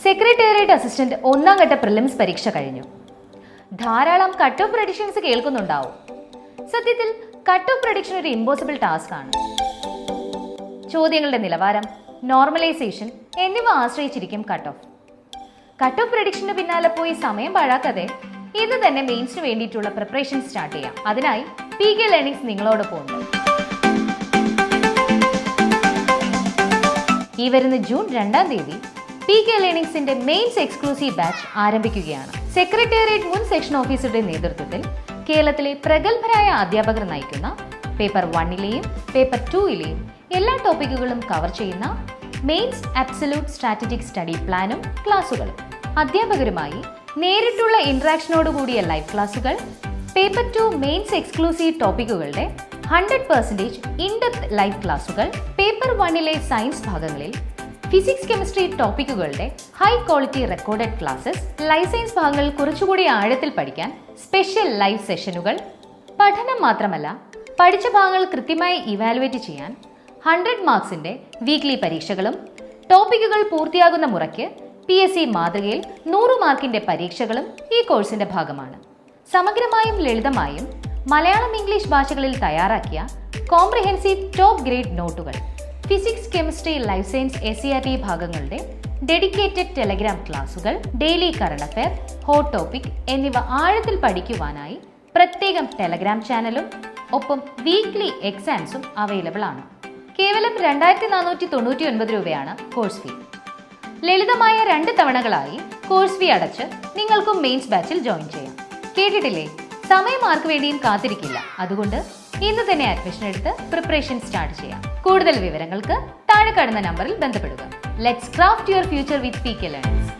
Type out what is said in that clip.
Secretariat assistant ഒന്നാം ഘട്ട prelims പരീക്ഷ കഴിഞ്ഞു. ധാരാളം കട്ട് ഓഫ് പ്രഡിക്ഷൻസ് കേൾക്കുന്നുണ്ടാവും. സത്യത്തിൽ കട്ട് ഓഫ് പ്രഡിക്ഷൻ ഒരു ഇമ്പോസിബിൾ ടാസ്ക് ആണ്. ചോദ്യങ്ങളുടെ നിലവാരം, നോർമലൈസേഷൻ എന്നിവ ആശ്രയിച്ചിരിക്കും കട്ട് ഓഫ് പ്രഡിക്ഷന് പിന്നാലെ പോയി സമയം പാഴാക്കാതെ ഇന്ന് തന്നെ മെയിൻസിന് വേണ്ടിയിട്ടുള്ള പ്രിപ്പറേഷൻ സ്റ്റാർട്ട് ചെയ്യാം. അതിനായി PK ലേണിംഗ്സ് നിങ്ങളോടൊപ്പം ഉണ്ട്. ഈ വരുന്ന ജൂൺ 2-ാം തീയതി PK ലേണിംഗ്സിന്റെ മെയിൻസ് എക്സ്ക്ലൂസീവ് ബാച്ച് ആരംഭിക്കുകയാണ്. സെക്രട്ടേറിയറ്റ് മുൻ സെക്ഷൻ ഓഫീസറുടെ നേതൃത്വത്തിൽ കേരളത്തിലെ പ്രഗത്ഭരായ അധ്യാപകർ നയിക്കുന്ന പേപ്പർ 1-ലെയും പേപ്പർ 2-ലെയും എല്ലാ ടോപ്പിക്കുകളും കവർ ചെയ്യുന്ന മെയിൻസ് അബ്സല്യൂട്ട് സ്ട്രാറ്റജിക് സ്റ്റഡി പ്ലാനും ക്ലാസുകളും, അധ്യാപകരുമായി നേരിട്ടുള്ള ഇന്ററാക്ഷനോടുകൂടിയ ലൈവ് ക്ലാസുകൾ, പേപ്പർ 2 മെയിൻസ് എക്സ്ക്ലൂസീവ് ടോപ്പിക്കുകളുടെ 100% ഇൻഡെപ്ത് ലൈവ് ക്ലാസുകൾ, പേപ്പർ 1-ലെ സയൻസ് ഭാഗങ്ങളിൽ ഫിസിക്സ് കെമിസ്ട്രി ടോപ്പിക്കുകളുടെ high quality recorded classes, life science ഭാഗങ്ങളിൽ കുറച്ചുകൂടി ആഴത്തിൽ പഠിക്കാൻ സ്പെഷ്യൽ ലൈവ് സെഷനുകൾ, പഠനം മാത്രമല്ല പഠിച്ച ഭാഗങ്ങൾ കൃത്യമായി ഇവാലുവേറ്റ് ചെയ്യാൻ 100 മാർക്സിന്റെ വീക്ക്ലി പരീക്ഷകളും, ടോപ്പിക്കുകൾ പൂർത്തിയാകുന്ന മുറയ്ക്ക് PSC മാതൃകയിൽ 100 മാർക്കിന്റെ പരീക്ഷകളും ഈ കോഴ്സിന്റെ ഭാഗമാണ്. സമഗ്രമായും ലളിതമായും മലയാളം ഇംഗ്ലീഷ് ഭാഷകളിൽ തയ്യാറാക്കിയ കോംപ്രിഹെൻസീവ് ടോപ്പ് ഗ്രേഡ് നോട്ടുകൾ, physics chemistry life science SCRT ഭാഗങ്ങളുടെ ഡെഡിക്കേറ്റഡ് ടെലഗ്രാം ക്ലാസുകൾ, daily current affair, hot topic എന്നിവ ആഴത്തിൽ പഠിക്കുവാനായി പ്രത്യേകം ടെലഗ്രാം ചാനലും ഒപ്പം വീക്ക്ലി എക്സാംസും അവൈലബിൾ ആണ്. കേവലം 2499 രൂപയാണ് കോഴ്സ് ഫീ. ലളിതമായ 2 തവണകളായി കോഴ്സ് ഫീ അടച്ച് നിങ്ങൾക്കും മെയിൻസ് ബാച്ചിൽ ജോയിൻ ചെയ്യാം. കേട്ടിട്ടില്ലേ? സമയം ആർക്ക് വേണ്ടിയും കാത്തിരിക്കില്ല. അതുകൊണ്ട് ഇന്ന് തന്നെ അഡ്മിഷൻ എടുത്ത് പ്രിപ്പറേഷൻ സ്റ്റാർട്ട് ചെയ്യാം. കൂടുതൽ വിവരങ്ങൾക്ക് താഴെ കാണുന്ന നമ്പറിൽ ബന്ധപ്പെടുക. Let's craft your future with PK learnings.